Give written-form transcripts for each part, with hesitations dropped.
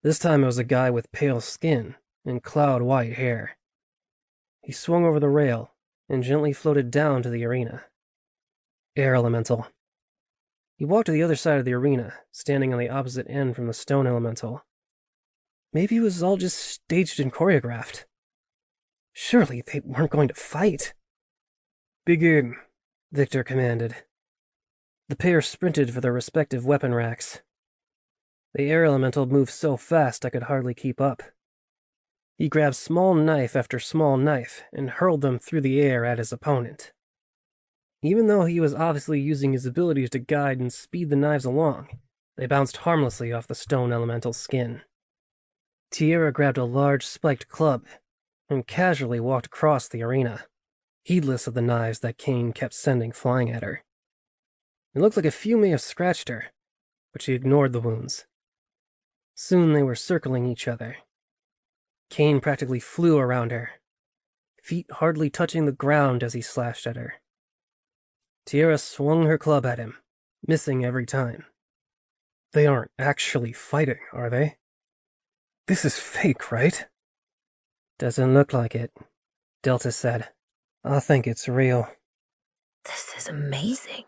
This time it was a guy with pale skin and cloud-white hair. He swung over the rail and gently floated down to the arena. Air Elemental. He walked to the other side of the arena, standing on the opposite end from the Stone Elemental. Maybe it was all just staged and choreographed. Surely they weren't going to fight. "Begin," Victor commanded. The pair sprinted for their respective weapon racks. The air elemental moved so fast I could hardly keep up. He grabbed small knife after small knife and hurled them through the air at his opponent. Even though he was obviously using his abilities to guide and speed the knives along, they bounced harmlessly off the stone elemental's skin. Tierra grabbed a large spiked club and casually walked across the arena, heedless of the knives that Kane kept sending flying at her. It looked like a few may have scratched her, but she ignored the wounds. Soon they were circling each other. Kane practically flew around her, feet hardly touching the ground as he slashed at her. Tierra swung her club at him, missing every time. They aren't actually fighting, are they? This is fake, right? Doesn't look like it, Delta said. I think it's real. This is amazing,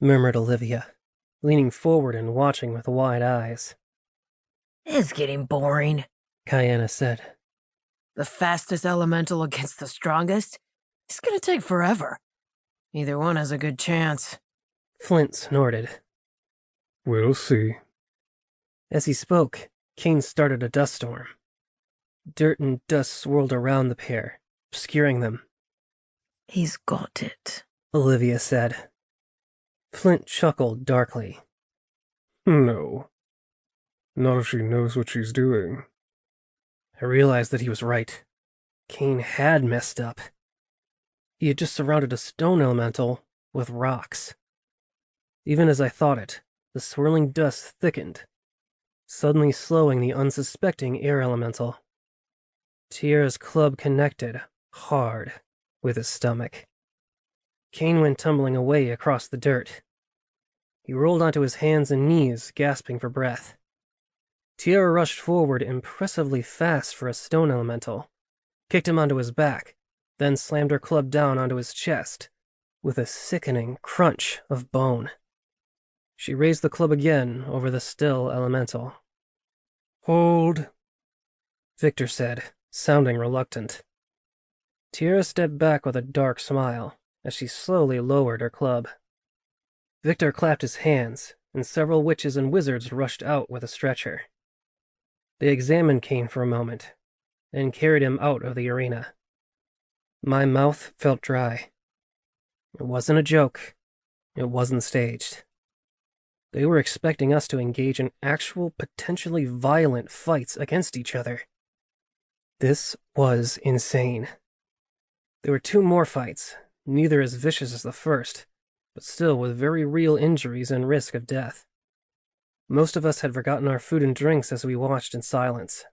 murmured Olivia, leaning forward and watching with wide eyes. It's getting boring, Kyanna said. The fastest elemental against the strongest? It's gonna take forever. Neither one has a good chance. Flint snorted. We'll see. As he spoke, Kane started a dust storm. Dirt and dust swirled around the pair, obscuring them. He's got it, Olivia said. Flint chuckled darkly. No. Not if she knows what she's doing. I realized that he was right. Kane had messed up. He had just surrounded a stone elemental with rocks. Even as I thought it, the swirling dust thickened, suddenly slowing the unsuspecting air elemental. Tierra's club connected, hard, with his stomach. Kane went tumbling away across the dirt. He rolled onto his hands and knees, gasping for breath. Tierra rushed forward impressively fast for a stone elemental, kicked him onto his back, then slammed her club down onto his chest, with a sickening crunch of bone. She raised the club again over the still elemental. Hold, Victor said, sounding reluctant. Tierra stepped back with a dark smile as she slowly lowered her club. Victor clapped his hands, and several witches and wizards rushed out with a stretcher. They examined Kane for a moment, then carried him out of the arena. My mouth felt dry. It wasn't a joke. It wasn't staged. They were expecting us to engage in actual, potentially violent fights against each other. This was insane. There were two more fights, neither as vicious as the first, but still with very real injuries and risk of death. Most of us had forgotten our food and drinks as we watched in silence.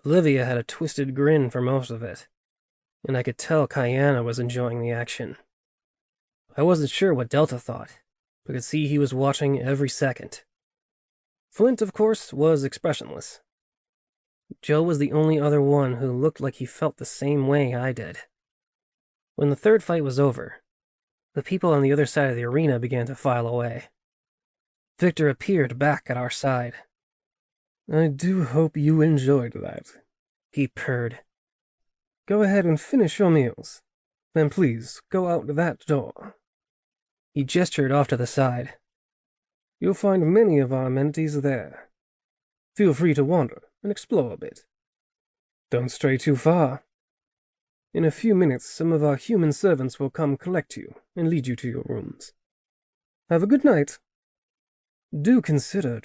Olivia had a twisted grin for most of it, and I could tell Kyanna was enjoying the action. I wasn't sure what Delta thought, but could see he was watching every second. Flint, of course, was expressionless. Joe was the only other one who looked like he felt the same way I did. When the third fight was over, the people on the other side of the arena began to file away. Victor appeared back at our side. I do hope you enjoyed that, he purred. Go ahead and finish your meals. Then please go out that door. He gestured off to the side. You'll find many of our amenities there. Feel free to wander and explore a bit. Don't stray too far. In a few minutes, some of our human servants will come collect you and lead you to your rooms. Have a good night. Do consider